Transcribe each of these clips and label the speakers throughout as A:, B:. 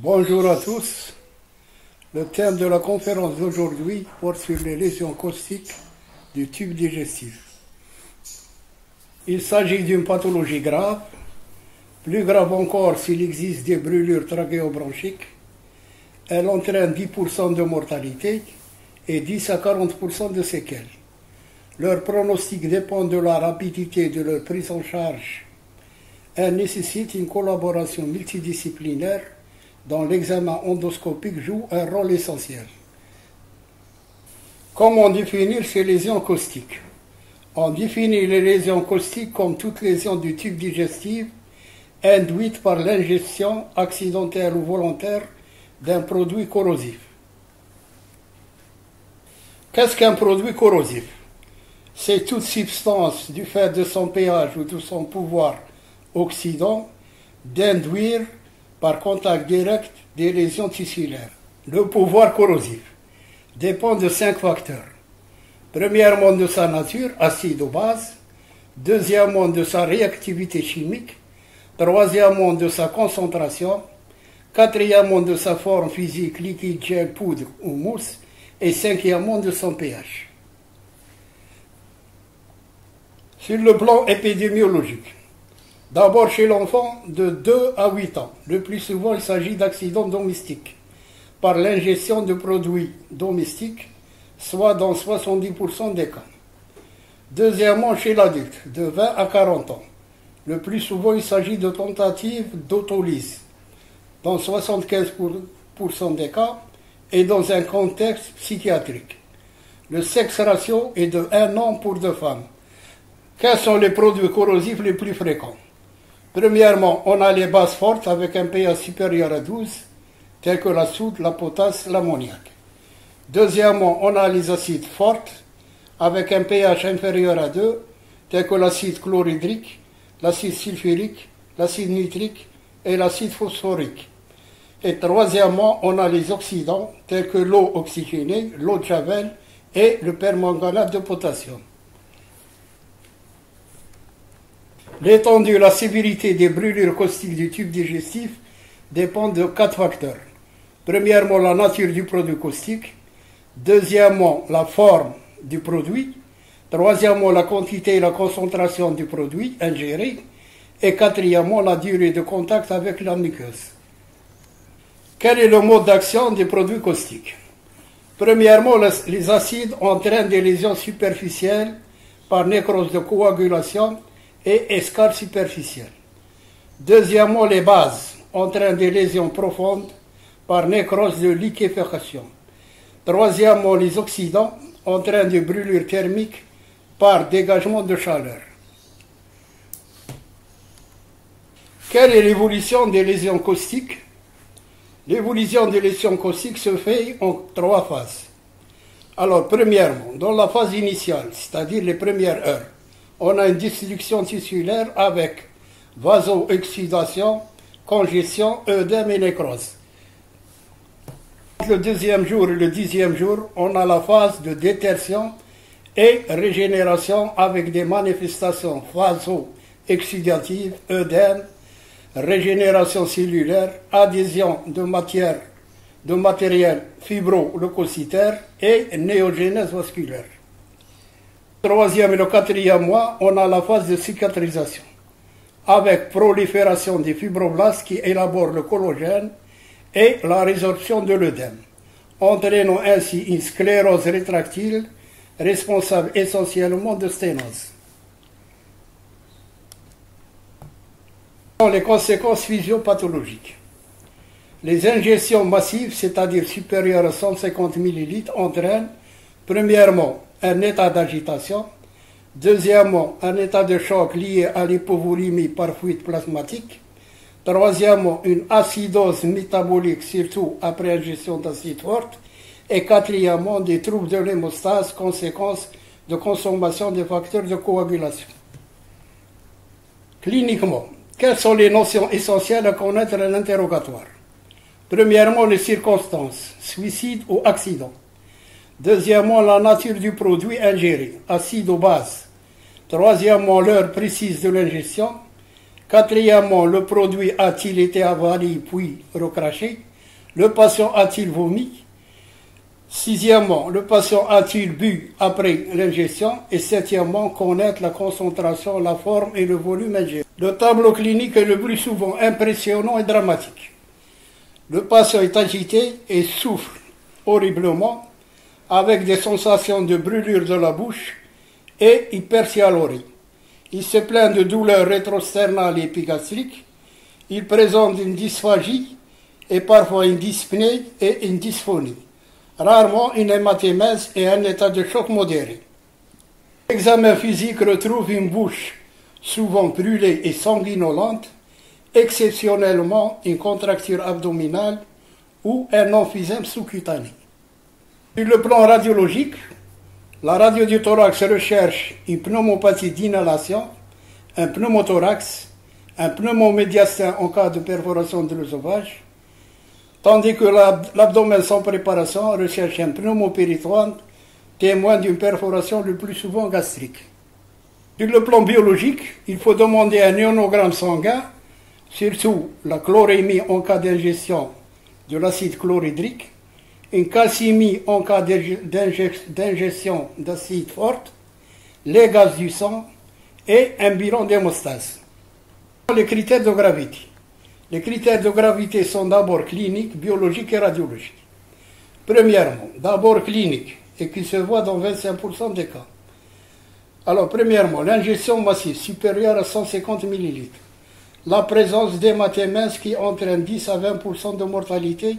A: Bonjour à tous. Le thème de la conférence d'aujourd'hui porte sur les lésions caustiques du tube digestif. Il s'agit d'une pathologie grave, plus grave encore s'il existe des brûlures trachéobronchiques. Elle entraîne 10% de mortalité et 10 à 40% de séquelles. Leur pronostic dépend de la rapidité de leur prise en charge. Elle nécessite une collaboration multidisciplinaire dont l'examen endoscopique joue un rôle essentiel. Comment définir ces lésions caustiques? On définit les lésions caustiques comme toute lésion du tube digestif induite par l'ingestion accidentelle ou volontaire d'un produit corrosif. Qu'est-ce qu'un produit corrosif? C'est toute substance, du fait de son pH ou de son pouvoir oxydant, d'induire par contact direct des lésions tissulaires. Le pouvoir corrosif dépend de 5 facteurs. Premièrement, de sa nature, acide ou base. Deuxièmement, de sa réactivité chimique. Troisièmement, de sa concentration. Quatrièmement, de sa forme physique, liquide, gel, poudre ou mousse. Et cinquièmement, de son pH. Sur le plan épidémiologique, d'abord chez l'enfant de 2 à 8 ans. Le plus souvent, il s'agit d'accidents domestiques par l'ingestion de produits domestiques, soit dans 70% des cas. Deuxièmement, chez l'adulte, de 20 à 40 ans. Le plus souvent, il s'agit de tentatives d'autolyse, dans 75% des cas, et dans un contexte psychiatrique. Le sexe ratio est de 1 homme pour 2 femmes. Quels sont les produits corrosifs les plus fréquents? Premièrement, on a les bases fortes avec un pH supérieur à 12, tels que la soude, la potasse, l'ammoniac. Deuxièmement, on a les acides fortes avec un pH inférieur à 2, tels que l'acide chlorhydrique, l'acide sulfurique, l'acide nitrique et l'acide phosphorique. Et troisièmement, on a les oxydants, tels que l'eau oxygénée, l'eau de Javel et le permanganate de potassium. L'étendue et la sévérité des brûlures caustiques du tube digestif dépendent de 4 facteurs. Premièrement, la nature du produit caustique. Deuxièmement, la forme du produit. Troisièmement, la quantité et la concentration du produit ingéré. Et quatrièmement, la durée de contact avec la muqueuse. Quel est le mode d'action des produits caustiques? Premièrement, les acides entraînent des lésions superficielles par nécrose de coagulation et escarre superficielle. Deuxièmement, les bases entraînent des lésions profondes par nécrose de liquéfaction. Troisièmement, les oxydants entraînent des brûlures thermiques par dégagement de chaleur. Quelle est l'évolution des lésions caustiques? L'évolution des lésions caustiques se fait en 3 phases. Alors, premièrement, dans la phase initiale, c'est-à-dire les premières heures, on a une destruction tissulaire avec vaso-exsudation, congestion, œdème et nécrose. Le 2e jour et le 10e jour, on a la phase de détertion et régénération avec des manifestations vaso-exsudatives, œdème, régénération cellulaire, adhésion de matériel fibro-leucocytaire et néogénèse vasculaire. Le 3e et le 4e mois, on a la phase de cicatrisation, avec prolifération des fibroblastes qui élaborent le collagène et la résorption de l'œdème, entraînant ainsi une sclérose rétractile responsable essentiellement de sténose. Les conséquences physiopathologiques. Les ingestions massives, c'est-à-dire supérieures à 150 ml, entraînent, premièrement, un état d'agitation, deuxièmement, un état de choc lié à l'hypovolémie par fuite plasmatique, troisièmement, une acidose métabolique, surtout après ingestion d'acide forte, et quatrièmement, des troubles de l'hémostase, conséquence de consommation des facteurs de coagulation. Cliniquement, quelles sont les notions essentielles à connaître à l'interrogatoire? Premièrement, les circonstances, suicide ou accident. Deuxièmement, la nature du produit ingéré, acide ou base. Troisièmement, l'heure précise de l'ingestion. Quatrièmement, le produit a-t-il été avalé puis recraché? Le patient a-t-il vomi? Sixièmement, le patient a-t-il bu après l'ingestion? Et septièmement, connaître la concentration, la forme et le volume ingéré. Le tableau clinique est le plus souvent impressionnant et dramatique. Le patient est agité et souffre horriblement, avec des sensations de brûlure de la bouche et hypercialorie. Il se plaint de douleurs rétrosternales et épigastriques. Il présente une dysphagie et parfois une dyspnée et une dysphonie. Rarement une hématémèse et un état de choc modéré. L'examen physique retrouve une bouche souvent brûlée et sanguinolente, exceptionnellement une contracture abdominale ou un emphysème sous-cutané. Sur le plan radiologique, la radio du thorax recherche une pneumopathie d'inhalation, un pneumothorax, un pneumomédiastin en cas de perforation de l'œsophage, tandis que l'abdomen sans préparation recherche un pneumopéritoine, témoin d'une perforation le plus souvent gastrique. Sur le plan biologique, il faut demander un ionogramme sanguin, surtout la chlorémie en cas d'ingestion de l'acide chlorhydrique, une calcémie en cas d'ingestion d'acide forte, les gaz du sang et un bilan d'hémostase. Les critères de gravité. Les critères de gravité sont d'abord cliniques, biologiques et radiologiques. Premièrement, d'abord cliniques, et qui se voit dans 25% des cas. Alors, premièrement, l'ingestion massive supérieure à 150 ml. La présence d'hématémèse qui entraîne 10 à 20% de mortalité.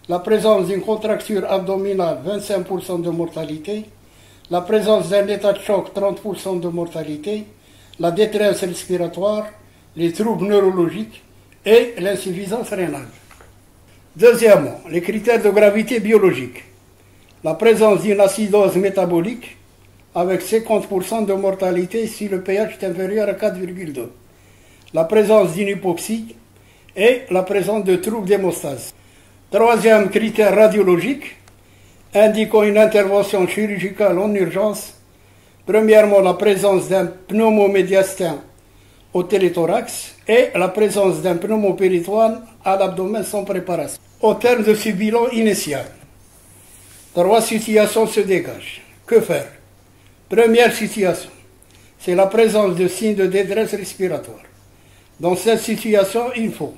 A: La présence d'une contracture abdominale, 25% de mortalité. La présence d'un état de choc, 30% de mortalité. La détresse respiratoire, les troubles neurologiques et l'insuffisance rénale. Deuxièmement, les critères de gravité biologique. La présence d'une acidose métabolique avec 50% de mortalité si le pH est inférieur à 4,2. La présence d'une hypoxie et la présence de troubles d'hémostase. Troisième critère radiologique, indiquant une intervention chirurgicale en urgence. Premièrement, la présence d'un pneumomédiastin au téléthorax et la présence d'un pneumopéritoine à l'abdomen sans préparation. Au terme de ce bilan initial, 3 situations se dégagent. Que faire? Première situation, c'est la présence de signes de détresse respiratoire. Dans cette situation, il faut,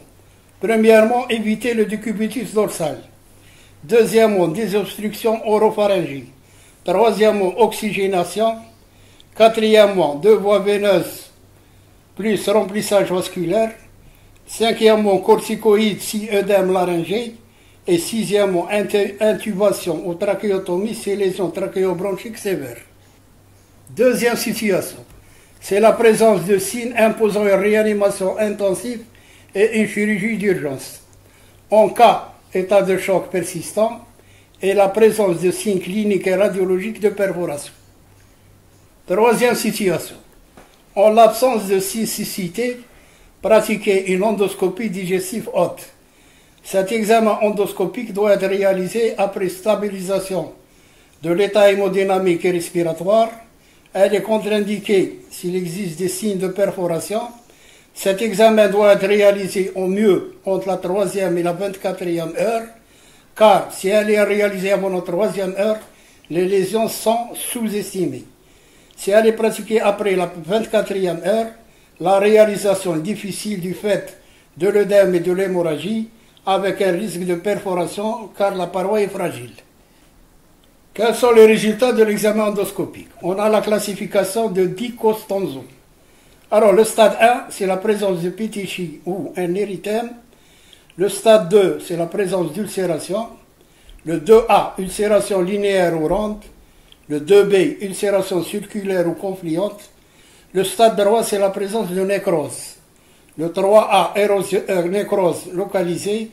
A: premièrement, éviter le décubitus dorsal. Deuxièmement, désobstruction oropharyngée. Troisièmement, oxygénation. Quatrièmement, 2 voies veineuses plus remplissage vasculaire. Cinquièmement, corticoïdes si œdème laryngé. Et sixièmement, intubation ou trachéotomie si lésion trachéobronchique sévère. Deuxième situation, c'est la présence de signes imposant une réanimation intensive et une chirurgie d'urgence. En cas état de choc persistant et la présence de signes cliniques et radiologiques de perforation. Troisième situation, en l'absence de cysticité, pratiquer une endoscopie digestive haute. Cet examen endoscopique doit être réalisé après stabilisation de l'état hémodynamique et respiratoire. Elle est contre-indiquée s'il existe des signes de perforation. Cet examen doit être réalisé au mieux entre la 3e et la 24e heure, car si elle est réalisée avant la 3e heure, les lésions sont sous-estimées. Si elle est pratiquée après la 24e heure, la réalisation est difficile du fait de l'œdème et de l'hémorragie, avec un risque de perforation car la paroi est fragile. Quels sont les résultats de l'examen endoscopique? On a la classification de 10 Costanzo. Alors, le stade 1, c'est la présence de pétichie ou un érythème. Le stade 2, c'est la présence d'ulcération. Le 2A, ulcération linéaire ou ronde. Le 2B, ulcération circulaire ou confluente. Le stade 3, c'est la présence de nécrose. Le 3A, nécrose localisée.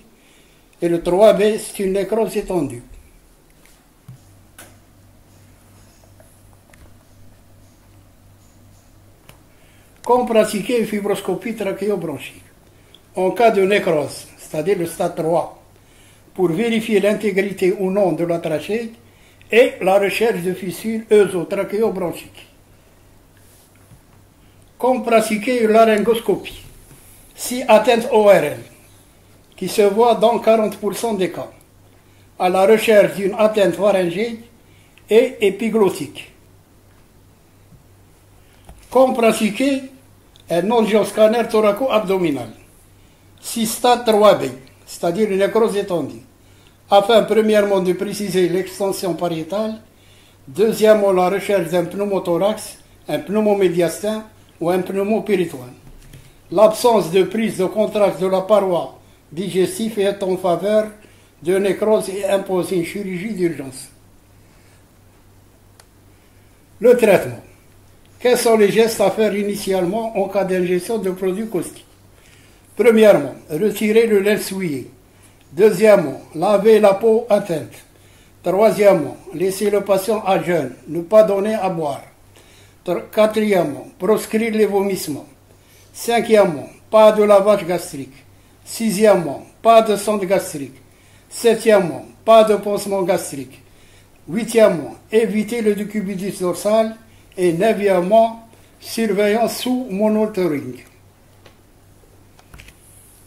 A: Et le 3B, c'est une nécrose étendue. Comme pratiquer une fibroscopie trachéobronchique. En cas de nécrose, c'est-à-dire le stade 3, pour vérifier l'intégrité ou non de la trachée et la recherche de fissures œsotrachéobronchiques. Comme pratiquer une laryngoscopie. Si atteinte ORL, qui se voit dans 40% des cas, à la recherche d'une atteinte pharyngée et épiglottique. Comme pratiqué, un angioscanner thoraco-abdominal, 6 stades 3B, c'est-à-dire une nécrose étendue, afin premièrement de préciser l'extension pariétale, deuxièmement la recherche d'un pneumothorax, un pneumomédiastin ou un pneumopéritoine. L'absence de prise de contraste de la paroi digestive est en faveur de nécrose et impose une chirurgie d'urgence. Le traitement. Quels sont les gestes à faire initialement en cas d'ingestion de produits caustiques? Premièrement, retirer le lait souillé. Deuxièmement, laver la peau atteinte. Troisièmement, laisser le patient à jeun, ne pas donner à boire. Quatrièmement, proscrire les vomissements. Cinquièmement, pas de lavage gastrique. Sixièmement, pas de sonde gastrique. Septièmement, pas de pansement gastrique. Huitièmement, éviter le décubitus dorsal. Et neuvièmement, surveillance sous monitoring.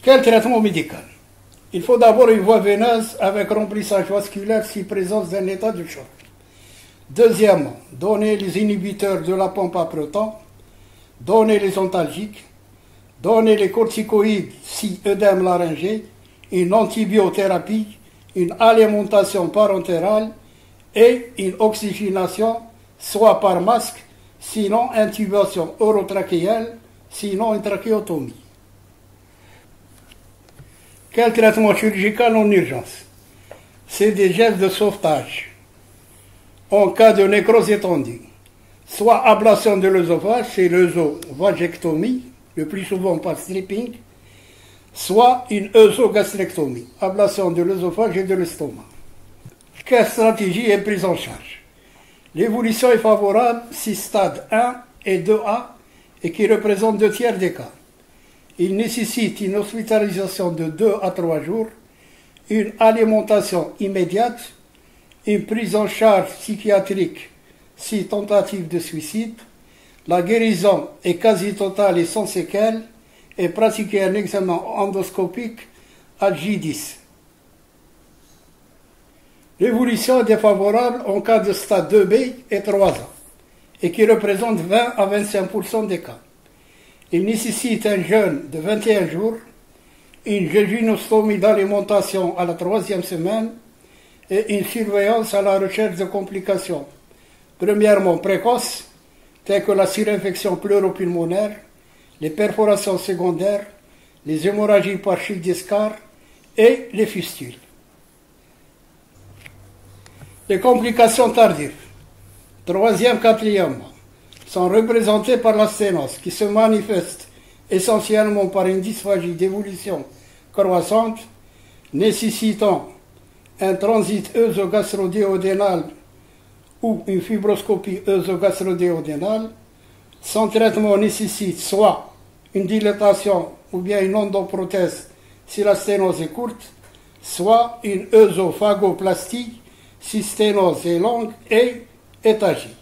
A: Quel traitement médical? Il faut d'abord une voie veineuse avec remplissage vasculaire si présence d'un état de choc. Deuxièmement, donner les inhibiteurs de la pompe à proton, donner les antalgiques, donner les corticoïdes si œdème laryngé, une antibiothérapie, une alimentation parentérale et une oxygénation, soit par masque, sinon intubation orotrachéale, sinon une trachéotomie. Quel traitement chirurgical en urgence? C'est des gestes de sauvetage. En cas de nécrose étendue, soit ablation de l'œsophage, c'est l'œsovagectomie, le plus souvent par stripping, soit une œsogastrectomie, ablation de l'œsophage et de l'estomac. Quelle stratégie est prise en charge? L'évolution est favorable si stade 1 et 2A et qui représente 2/3 des cas. Il nécessite une hospitalisation de 2 à 3 jours, une alimentation immédiate, une prise en charge psychiatrique si tentative de suicide, la guérison est quasi totale et sans séquelles, et pratiquer un examen endoscopique à J10. L'évolution est défavorable en cas de stade 2B et 3A, et qui représente 20 à 25% des cas. Il nécessite un jeûne de 21 jours, une jéjunostomie d'alimentation à la 3e semaine et une surveillance à la recherche de complications, premièrement précoces, telles que la surinfection pleuropulmonaire, les perforations secondaires, les hémorragies par chute d'escar et les fistules. Les complications tardives, 3e, 4e mois, sont représentées par la sténose qui se manifeste essentiellement par une dysphagie d'évolution croissante nécessitant un transit œsogastrodéodénal ou une fibroscopie œsogastrodéodénale. Son traitement nécessite soit une dilatation ou bien une endoprothèse si la sténose est courte, soit une œsophagoplastie si sténose est longue et étagée.